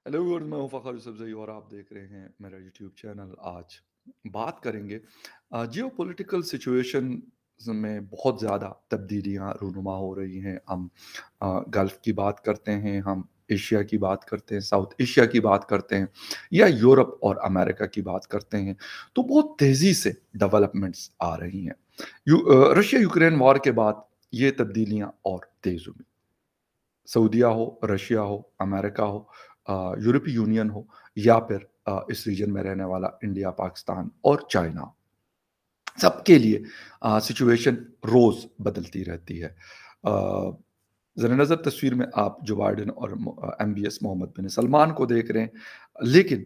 Hello viewers, मैं हूं फ़खर यूसुफज़ई और आप देख रहे हैं मेरा यूट्यूब चैनल। आज बात करेंगे जियोपॉलिटिकल सिचुएशन में बहुत ज़्यादा तब्दीलियां रूनुमा हो रही हैं। हम गल्फ़ की बात करते हैं, हम एशिया की बात करते हैं, साउथ एशिया की बात करते हैं या यूरोप और अमेरिका की बात करते हैं, तो बहुत तेज़ी से डेवलपमेंट्स आ रही हैं। रशिया यूक्रेन वॉर के बाद ये तब्दीलियां और तेज़ हुई। सऊदीया हो, रशिया हो, अमेरिका हो, यूरोपीय यूनियन हो या फिर इस रीजन में रहने वाला इंडिया, पाकिस्तान और चाइना, सबके लिए सिचुएशन रोज़ बदलती रहती है। ज़रा नज़र तस्वीर में आप जो बाइडेन और एमबीएस मोहम्मद बिन सलमान को देख रहे हैं, लेकिन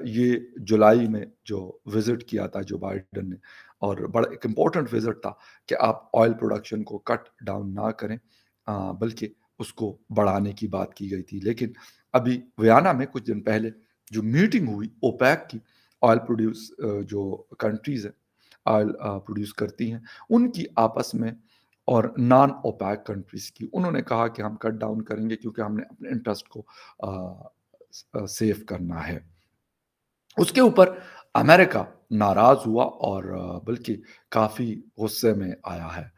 ये जुलाई में जो विज़िट किया था जो बाइडेन ने, और बड़ा एक इम्पोर्टेंट विज़िट था कि आप ऑयल प्रोडक्शन को कट डाउन ना करें, बल्कि उसको बढ़ाने की बात की गई थी। लेकिन अभी वियना में कुछ दिन पहले जो मीटिंग हुई ओपेक की, ऑयल जो कंट्रीज़ हैं ऑयल प्रोड्यूस करती हैं, उनकी आपस में और नॉन ओपेक कंट्रीज़ की, उन्होंने कहा कि हम कट डाउन करेंगे क्योंकि हमने अपने इंटरेस्ट को सेव करना है। उसके ऊपर अमेरिका नाराज़ हुआ और बल्कि काफ़ी गुस्से में आया है।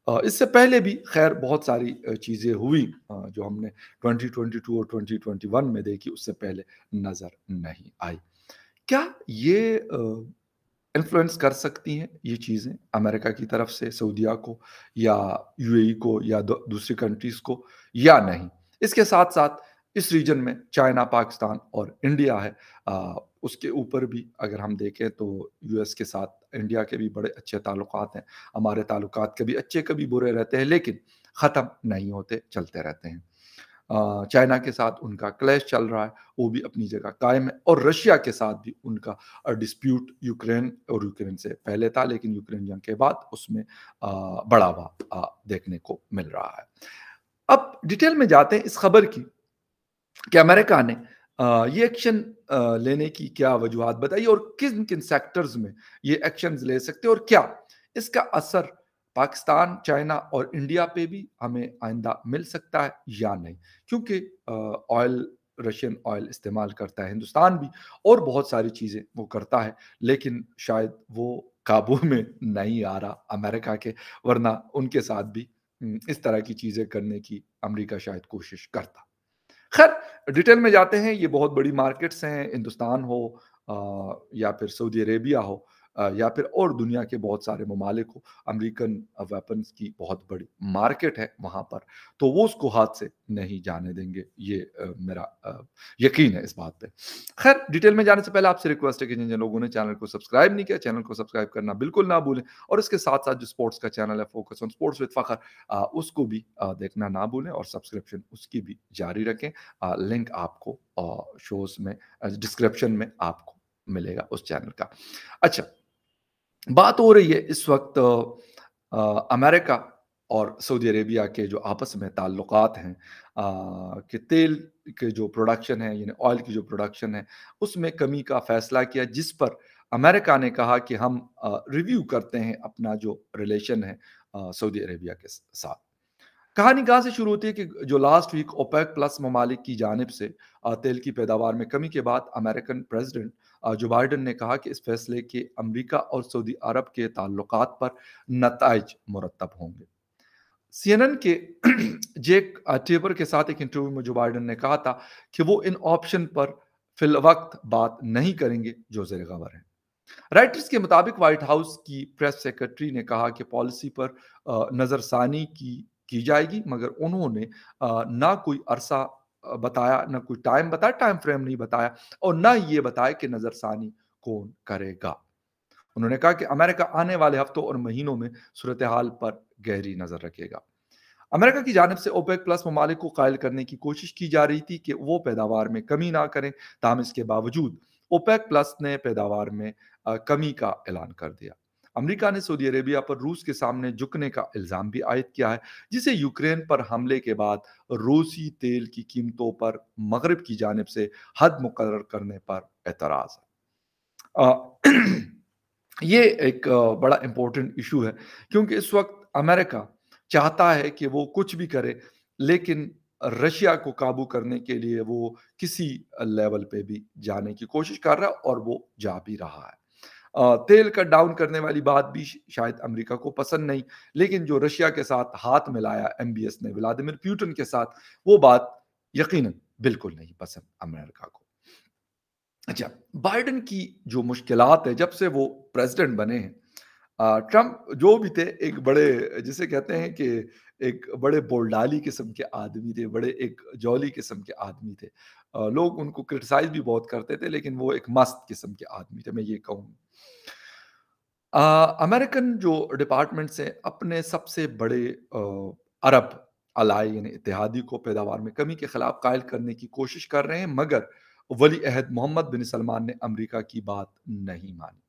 इससे पहले भी ख़ैर बहुत सारी चीज़ें हुई जो हमने 2022 और 2021 में देखी, उससे पहले नज़र नहीं आई। क्या ये इन्फ्लुएंस कर सकती हैं ये चीज़ें अमेरिका की तरफ से सऊदीया को या यूएई को या दूसरी कंट्रीज़ को, या नहीं? इसके साथ-साथ इस रीजन में चाइना, पाकिस्तान और इंडिया है। उसके ऊपर भी अगर हम देखें तो यूएस के साथ इंडिया के भी बड़े अच्छे ताल्लुकात हैं। हमारे ताल्लुकात कभी अच्छे कभी बुरे रहते हैं, लेकिन ख़त्म नहीं होते, चलते रहते हैं। चाइना के साथ उनका क्लैश चल रहा है, वो भी अपनी जगह कायम है, और रशिया के साथ भी उनका डिस्प्यूट यूक्रेन से पहले था, लेकिन यूक्रेन जंग के बाद उसमें बढ़ावा देखने को मिल रहा है। अब डिटेल में जाते हैं इस खबर की कि अमेरिका ने ये एक्शन लेने की क्या वजूहात बताई और किन किन सेक्टर्स में ये एक्शंस ले सकते हैं, और क्या इसका असर पाकिस्तान, चाइना और इंडिया पे भी हमें आइंदा मिल सकता है या नहीं। क्योंकि ऑयल, रशियन ऑयल इस्तेमाल करता है हिंदुस्तान भी, और बहुत सारी चीज़ें वो करता है, लेकिन शायद वो काबू में नहीं आ रहा अमेरिका के, वरना उनके साथ भी इस तरह की चीज़ें करने की अमेरिका शायद कोशिश करता। खैर डिटेल में जाते हैं, ये बहुत बड़ी मार्केट्स हैं, हिंदुस्तान हो या फिर सऊदी अरेबिया हो या फिर और दुनिया के बहुत सारे ममालिक हो, अमेरिकन वेपन्स की बहुत बड़ी मार्केट है वहाँ पर, तो वो उसको हाथ से नहीं जाने देंगे, ये मेरा यकीन है इस बात पे। खैर डिटेल में जाने से पहले आपसे रिक्वेस्ट है कि जिन जिन लोगों ने चैनल को सब्सक्राइब नहीं किया, चैनल को सब्सक्राइब करना बिल्कुल ना भूलें, और इसके साथ-साथ जो स्पोर्ट्स का चैनल है focus on sports with Fakhar, उसको भी देखना ना भूलें और सब्सक्रिप्शन उसकी भी जारी रखें। लिंक आपको शोज़ में डिस्क्रिप्शन में आपको मिलेगा उस चैनल का। अच्छा, बात हो रही है इस वक़्त अमेरिका और सऊदी अरेबिया के जो आपस में ताल्लुकात हैं, कि तेल के जो प्रोडक्शन है, यानी ऑयल की जो प्रोडक्शन है, उसमें कमी का फ़ैसला किया, जिस पर अमेरिका ने कहा कि हम रिव्यू करते हैं अपना जो रिलेशन है सऊदी अरेबिया के साथ। कहानी कहाँ से शुरू होती है कि जो लास्ट वीक ओपेक प्लस ममालिक की जानिब से तेल की पैदावार में कमी के बाद अमेरिकन प्रेसिडेंट जो बाइडेन ने कहा कि इस फैसले के अमेरिका और सऊदी अरब के ताल्लुकात पर नताइज मुरतब होंगे। सीएनएन के जेक टेबर के साथ एक इंटरव्यू में जो बाइडेन ने कहा था कि वो इन ऑप्शन पर फिलवक्त बात नहीं करेंगे जो जेर गवर है। राइटर्स के मुताबिक व्हाइट हाउस की प्रेस सेक्रेटरी ने कहा कि पॉलिसी पर नज़रसानी की जाएगी, मगर उन्होंने ना कोई अरसा बताया, ना कोई टाइम बताया, टाइम फ्रेम नहीं बताया, और ना ये बताया कि नज़रसानी कौन करेगा। उन्होंने कहा कि अमेरिका आने वाले हफ्तों और महीनों में सूरत हाल पर गहरी नज़र रखेगा। अमेरिका की जानिब से ओपेक प्लस ममालिक को कायल करने की कोशिश की जा रही थी कि वो पैदावार में कमी ना करें, ताहम इसके बावजूद ओपेक प्लस ने पैदावार में कमी का ऐलान कर दिया। अमेरिका ने सऊदी अरेबिया पर रूस के सामने झुकने का इल्ज़ाम भी आयद किया है, जिसे यूक्रेन पर हमले के बाद रूसी तेल की कीमतों पर मगरब की जानिब से हद मुकर्रर करने पर एतराज़ है। ये एक बड़ा इम्पोर्टेंट इशू है, क्योंकि इस वक्त अमेरिका चाहता है कि वो कुछ भी करे, लेकिन रशिया को काबू करने के लिए वो किसी लेवल पे भी जाने की कोशिश कर रहा है और वो जा भी रहा है। तेल कट डाउन करने वाली बात भी शायद अमेरिका को पसंद नहीं, लेकिन जो रशिया के साथ हाथ मिलाया एमबीएस ने व्लादिमीर पुतिन के साथ, वो बात यकीनन बिल्कुल नहीं पसंद अमेरिका को। अच्छा, बाइडेन की जो मुश्किलात है जब से वो प्रेसिडेंट बने हैं, ट्रंप जो भी थे एक बड़े जिसे कहते हैं कि एक बड़े बोलडाली किस्म के आदमी थे, बड़े एक जॉली किस्म के आदमी थे। लोग उनको क्रिटिसाइज़ भी बहुत करते थे, लेकिन वो एक मस्त किस्म के आदमी थे, मैं ये कहूँ। अ, अमेरिकन जो डिपार्टमेंट्स हैं अपने सबसे बड़े अरब अलाई यानी इत्तेहादी को पैदावार में कमी के खिलाफ कायल करने की कोशिश कर रहे हैं, मगर वली अहद मोहम्मद बिन सलमान ने अमेरिका की बात नहीं मानी।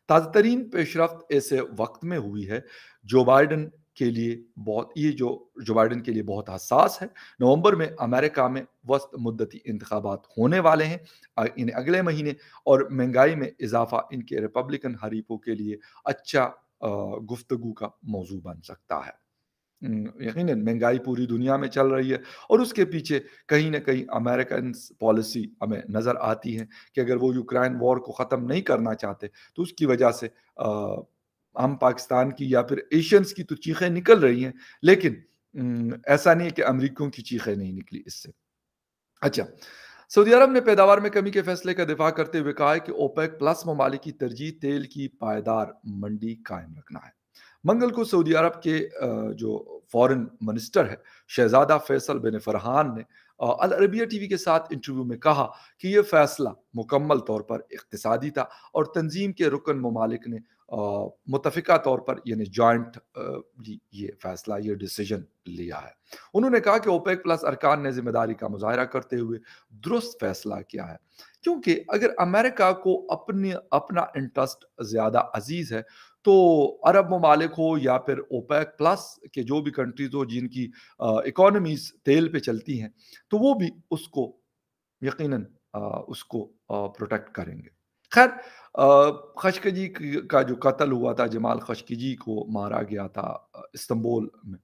ताज़ा तरीन पेशरफ्त ऐसे वक्त में हुई है जो बाइडन के लिए जो बाइडन के लिए बहुत हसास है। नवंबर में अमेरिका में वस्त मुद्दती इंतखाबात होने वाले हैं, इन्हें अगले महीने, और महंगाई में इजाफा इनके रिपब्लिकन हरीफों के लिए अच्छा गुफ्तगू का मौजू बन सकता है। यकीनन महंगाई पूरी दुनिया में चल रही है और उसके पीछे कहीं न कहीं अमेरिकन पॉलिसी हमें नज़र आती है कि अगर वो यूक्रेन वॉर को ख़त्म नहीं करना चाहते, तो उसकी वजह से हम पाकिस्तान की या फिर एशियंस की तो चीखें निकल रही हैं, लेकिन ऐसा नहीं है कि अमेरिकियों की चीखें नहीं निकली इससे। अच्छा, सऊदी अरब ने पैदावार में कमी के फैसले का दिफा करते हुए कहा है कि ओपेक प्लस ममालिक की तरजीह तेल की पायदार मंडी कायम रखना है। मंगल को सऊदी अरब के जो फॉरेन मिनिस्टर है शहजादा फैसल बिन फरहान ने अल अरबिया टीवी के साथ इंटरव्यू में कहा कि यह फैसला मुकम्मल तौर पर इक्तिसादी था और तंजीम के रुकन ममालिक ने मुतफ़िका तौर पर यानी जॉइंट ये फैसला ये डिसीजन लिया है। उन्होंने कहा कि ओपेक प्लस अरकान ने जिम्मेदारी का मुजाहरा करते हुए दुरुस्त फैसला किया है, क्योंकि अगर अमेरिका को अपना इंटरेस्ट ज़्यादा अजीज़ है, तो अरब ममालिक हो या फिर ओपेक प्लस के जो भी कंट्रीज़ हो जिनकी इकोनॉमीज़ तेल पे चलती हैं, तो वो भी उसको यकीनन उसको प्रोटेक्ट करेंगे। ख़ैर, खशकजी का जो कत्ल हुआ था, जमाल खशकजी को मारा गया था इस्तांबुल में,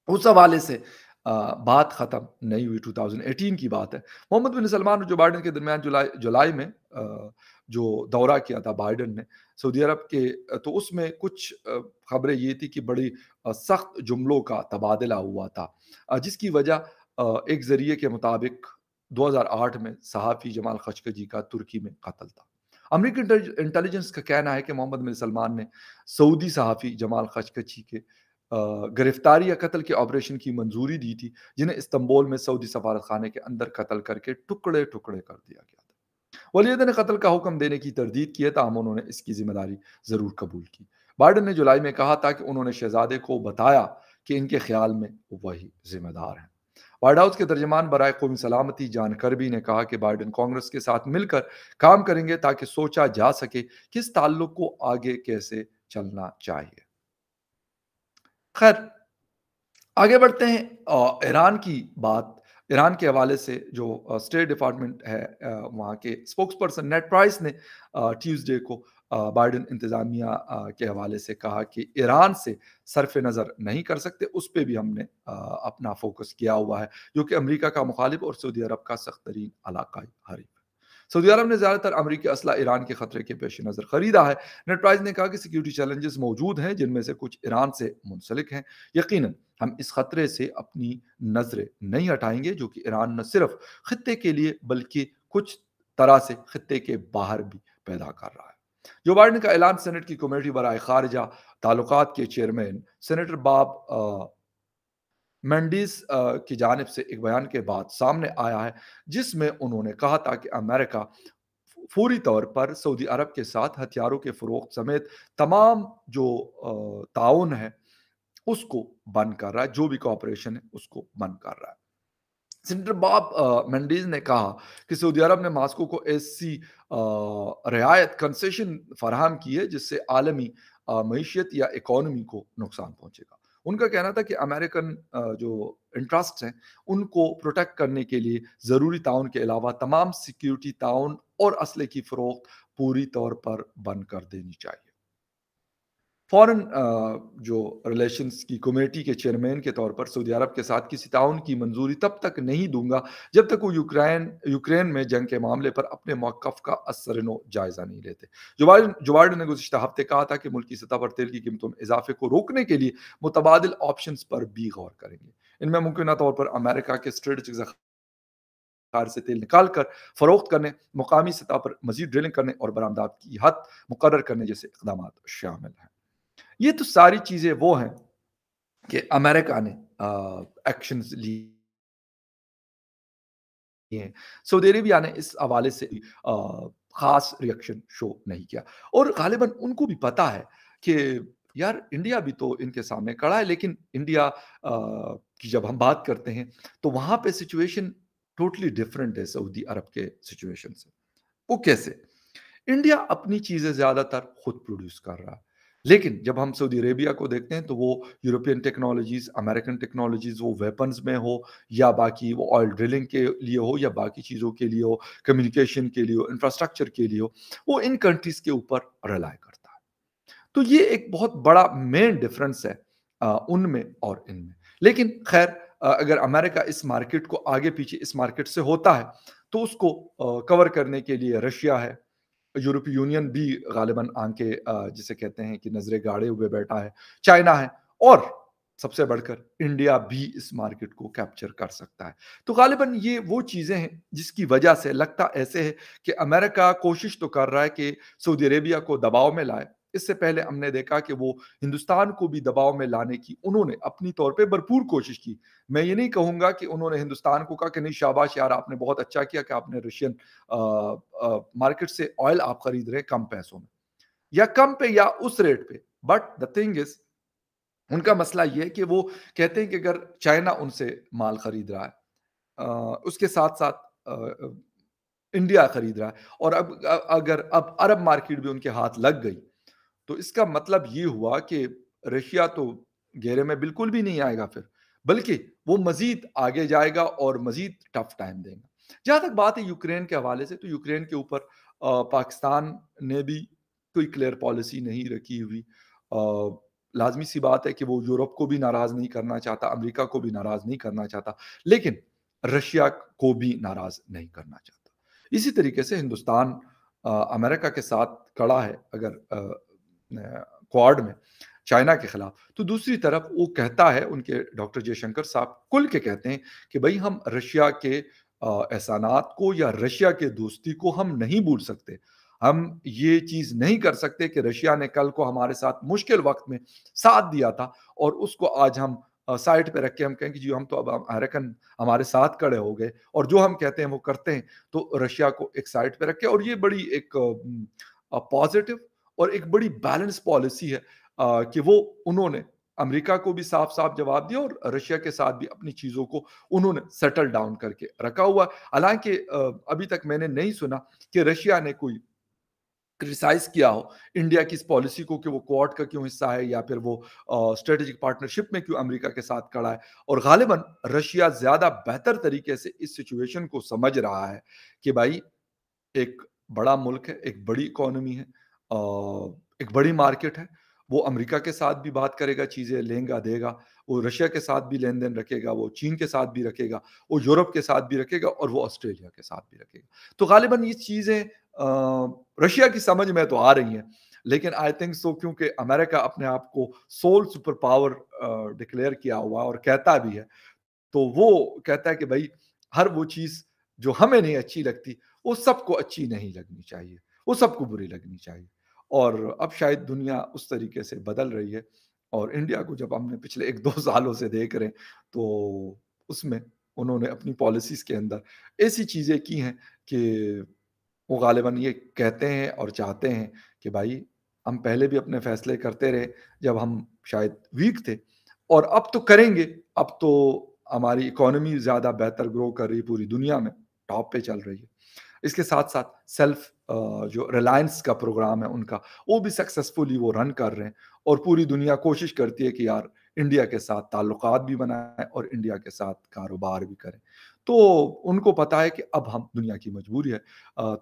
उस हवाले से बात ख़त्म नहीं हुई, 2018 की बात है। मोहम्मद बिन सलमान और जो बाइडेन के दरमियान जुलाई जुलाई में जो दौरा किया था बाइडेन ने सऊदी अरब के, तो उसमें कुछ खबरें ये थी कि बड़ी सख्त जुमलों का तबादला हुआ था, जिसकी वजह एक ज़रिए के मुताबिक 2008 में सहाफ़ी जमाल खशकजी का तुर्की में कत्ल था। अमेरिकी इंटेलिजेंस का कहना है कि मोहम्मद बिन सलमान ने सऊदी सहाफ़ी जमाल खशकजी के गिरफ्तारी या कत्ल के ऑपरेशन की मंजूरी दी थी, जिन्हें इस्तांबुल में सऊदी सफारत खाने के अंदर कत्ल करके टुकड़े-टुकड़े कर दिया गया था। वलीद ने कत्ल का हुक्म देने की तरदीद की है, ताहम उन्होंने इसकी जिम्मेदारी ज़रूर कबूल की। बाइडेन ने जुलाई में कहा था कि उन्होंने शहजादे को बताया कि इनके ख्याल में वही जिम्मेदार हैं। व्हाइट हाउस के तर्जमान बराए कौमी सलामती जॉन कर्बी ने कहा कि बाइडेन कांग्रेस के साथ मिलकर काम करेंगे ताकि सोचा जा सके कि इस ताल्लुक को आगे कैसे चलना चाहिए। खैर, आगे बढ़ते हैं ईरान की बात। ईरान के हवाले से जो स्टेट डिपार्टमेंट है, वहाँ के स्पोक्सपर्सन नेड प्राइस ने ट्यूसडे को बाइडेन इंतज़ामिया के हवाले से कहा कि ईरान से सरफ़ नज़र नहीं कर सकते, उस पे भी हमने अपना फ़ोकस किया हुआ है, जो कि अमेरिका का मुखालिफ और सऊदी अरब का सख्त तरीन इलाकाई हरीफ है। सऊदी अरब ने ज़्यादातर अमेरिकी असला ईरान के खतरे के पेश नज़र खरीदा है। नेड प्राइस ने कहा कि सिक्योरिटी चैलेंजेस मौजूद हैं, जिनमें से कुछ ईरान से मुंसलिक हैं। यकीनन हम इस खतरे से अपनी नजरें नहीं हटाएंगे, जो कि ईरान न सिर्फ खत्ते के लिए बल्कि कुछ तरह से खत्ते के बाहर भी पैदा कर रहा है। जो बाइडेन का ऐलान सेनेट की कमेटी बराए खारजा ताल्लुकात के चेयरमैन सेनेटर बॉब मेंडिस की जानिब से एक बयान के बाद सामने आया है, जिसमें उन्होंने कहा था कि अमेरिका फौरी तौर पर सऊदी अरब के साथ हथियारों के फरोख्त समेत तमाम जो ताउन है उसको बंद कर रहा है, जो भी कोऑपरेशन है उसको बंद कर रहा है। सेनेटर बॉब मेंडिस ने कहा कि सऊदी अरब ने मॉस्को को ऐसी रियायत कंसेशन फराहम की है जिससे आलमी मईशत या इकोनॉमी को नुकसान पहुंचेगा। उनका कहना था कि अमेरिकन जो इंटरेस्ट हैं उनको प्रोटेक्ट करने के लिए ज़रूरी ताउन के अलावा तमाम सिक्योरिटी ताउन और असले की फ़रोख्त पूरी तौर पर बंद कर देनी चाहिए। फॉरेन जो रिलेशंस की कमेटी के चेयरमैन के तौर पर सऊदी अरब के साथ किसी ताउन की मंजूरी तब तक नहीं दूंगा जब तक वो यूक्रेन में जंग के मामले पर अपने मौक़िफ़ का असरनो जायज़ा नहीं लेते। जो बाइडेन ने गुज़िश्ता हफ्ते कहा था कि मुल्क की सतह पर तेल की कीमतों में इजाफे को रोकने के लिए मुतबादिल ऑप्शंस पर भी गौर करेंगे। इनमें मुमकिन तौर पर अमेरिका के स्ट्रेटेजिक ज़खायर से तेल निकाल कर फ़रोख्त करने, मुकामी सतह पर मज़ीद ड्रिलिंग करने और बरामदात की हद मुकर्रर करने जैसे इक़दामात शामिल हैं। ये तो सारी चीज़ें वो हैं कि अमेरिका ने एक्शंस लिए हैं। सऊदी अरेबिया ने इस हवाले से ख़ास रिएक्शन शो नहीं किया और ग़ालिबन उनको भी पता है कि यार इंडिया भी तो इनके सामने खड़ा है, लेकिन इंडिया की जब हम बात करते हैं, तो वहाँ पे सिचुएशन टोटली डिफरेंट है सऊदी अरब के सिचुएशन से। वो कैसे? इंडिया अपनी चीज़ें ज़्यादातर खुद प्रोड्यूस कर रहा है। लेकिन जब हम सऊदी अरेबिया को देखते हैं तो वो यूरोपियन टेक्नोलॉजीज़, अमेरिकन टेक्नोलॉजीज़ वो वेपन्स में हो या बाकी वो ऑयल ड्रिलिंग के लिए हो या बाकी चीज़ों के लिए हो, कम्युनिकेशन के लिए हो, इंफ्रास्ट्रक्चर के लिए हो, वो इन कंट्रीज़ के ऊपर रिलाय करता है। तो ये एक बहुत बड़ा मेन डिफरेंस है उनमें और इनमें। लेकिन खैर अगर अमेरिका इस मार्केट को आगे पीछे इस मार्केट से होता है, तो उसको कवर करने के लिए रशिया है, यूरोपीय यूनियन भी ग़ालिबन आके जिसे कहते हैं कि नज़रें गाड़े हुए बैठा है, चाइना है और सबसे बढ़कर इंडिया भी इस मार्केट को कैप्चर कर सकता है। तो ग़ालिबन ये वो चीज़ें हैं जिसकी वजह से लगता ऐसे है कि अमेरिका कोशिश तो कर रहा है कि सऊदी अरेबिया को दबाव में लाए। इससे पहले हमने देखा कि वो हिंदुस्तान को भी दबाव में लाने की उन्होंने अपनी तौर पे भरपूर कोशिश की। मैं ये नहीं कहूँगा कि उन्होंने हिंदुस्तान को कहा कि नहीं शाबाश यार आपने बहुत अच्छा किया कि आपने रशियन मार्केट से ऑयल आप खरीद रहे हैं कम पैसों में या कम पे या उस रेट पे। बट द थिंग इज़ उनका मसला ये है कि वो कहते हैं कि अगर चाइना उनसे माल खरीद रहा है उसके साथ-साथ इंडिया खरीद रहा है और अगर अब अरब मार्केट भी उनके हाथ लग गई, तो इसका मतलब ये हुआ कि रशिया तो घेरे में बिल्कुल भी नहीं आएगा फिर, बल्कि वो मज़ीद आगे जाएगा और मज़ीद टफ टाइम देगा। जहाँ तक बात है यूक्रेन के हवाले से, तो यूक्रेन के ऊपर पाकिस्तान ने भी कोई क्लियर पॉलिसी नहीं रखी हुई। लाज़मी सी बात है कि वो यूरोप को भी नाराज़ नहीं करना चाहता, अमेरिका को भी नाराज़ नहीं करना चाहता, लेकिन रशिया को भी नाराज़ नहीं करना चाहता। इसी तरीके से हिंदुस्तान अमेरिका के साथ खड़ा है अगर क्वाड में चाइना के खिलाफ, तो दूसरी तरफ वो कहता है उनके डॉक्टर जयशंकर साहब खुल के कहते हैं कि भई हम रशिया के एहसानात को या रशिया के दोस्ती को हम नहीं भूल सकते। हम ये चीज़ नहीं कर सकते कि रशिया ने कल को हमारे साथ मुश्किल वक़्त में साथ दिया था और उसको आज हम साइड पे रख के हम कहें कि जी हम तो अब अमेरिकन हमारे साथ खड़े हो गए और जो हम कहते हैं वो करते हैं, तो रशिया को एक साइड पे रख के और ये बड़ी एक पॉज़िटिव और एक बड़ी बैलेंस पॉलिसी है कि वो उन्होंने अमेरिका को भी साफ-साफ जवाब दिया और रशिया के साथ भी अपनी चीज़ों को उन्होंने सेटल डाउन करके रखा हुआ है। हालाँकि अभी तक मैंने नहीं सुना कि रशिया ने कोई क्रिटिसाइज़ किया हो इंडिया की इस पॉलिसी को कि वो क्वाड का क्यों हिस्सा है या फिर वो स्ट्रेटेजिक पार्टनरशिप में क्यों अमेरिका के साथ खड़ा है। और ग़ालिबन रशिया ज़्यादा बेहतर तरीके से इस सिचुएशन को समझ रहा है कि भाई एक बड़ा मुल्क है, एक बड़ी इकोनॉमी है, एक बड़ी मार्केट है। वो अमेरिका के साथ भी बात करेगा, चीज़ें लेगा-देगा। वो रशिया के साथ भी लेन-देन रखेगा, वो चीन के साथ भी रखेगा, वो यूरोप के साथ भी रखेगा और वो ऑस्ट्रेलिया के साथ भी रखेगा। तो ग़ालिबन ये चीज़ें रशिया की समझ में तो आ रही हैं, लेकिन आई थिंक सो क्योंकि अमेरिका अपने आप को सोल सुपर पावर डिक्लेयर किया हुआ है और कहता भी है, तो वो कहता है कि भई हर वो चीज़ जो हमें नहीं अच्छी लगती, वो सबको अच्छी नहीं लगनी चाहिए, वो सबको बुरी लगनी चाहिए। और अब शायद दुनिया उस तरीके से बदल रही है और इंडिया को जब हमने पिछले 1-2 सालों से देख रहे हैं, तो उसमें उन्होंने अपनी पॉलिसीज़ के अंदर ऐसी चीज़ें की हैं कि वो ग़ालिबन ये कहते हैं और चाहते हैं कि भाई हम पहले भी अपने फ़ैसले करते रहे जब हम शायद वीक थे और अब तो करेंगे, अब तो हमारी इकोनॉमी ज़्यादा बेहतर ग्रो कर रही है पूरी दुनिया में, टॉप पे चल रही है। इसके साथ-साथ सेल्फ जो रिलायंस का प्रोग्राम है उनका, वो भी सक्सेसफुली वो रन कर रहे हैं और पूरी दुनिया कोशिश करती है कि यार इंडिया के साथ ताल्लुकात भी बनाएँ और इंडिया के साथ कारोबार भी करें। تو ان کو پتا ہے کہ اب ہم دنیا کی مجبوری ہے،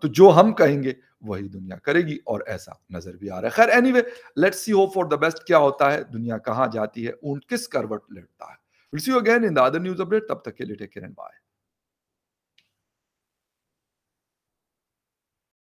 تو جو ہم کہیں گے وہی دنیا کرے گی، اور ایسا نظر بھی آ رہا ہے۔ خیر any way, let's see hope for the best, کیا ہوتا ہے، دنیا کہاں جاتی ہے، اونٹ کس کروٹ لڑتا ہے۔ We'll see you again in the other news update. تب تک کے لیے ٹیک کیئر اینڈ بائے۔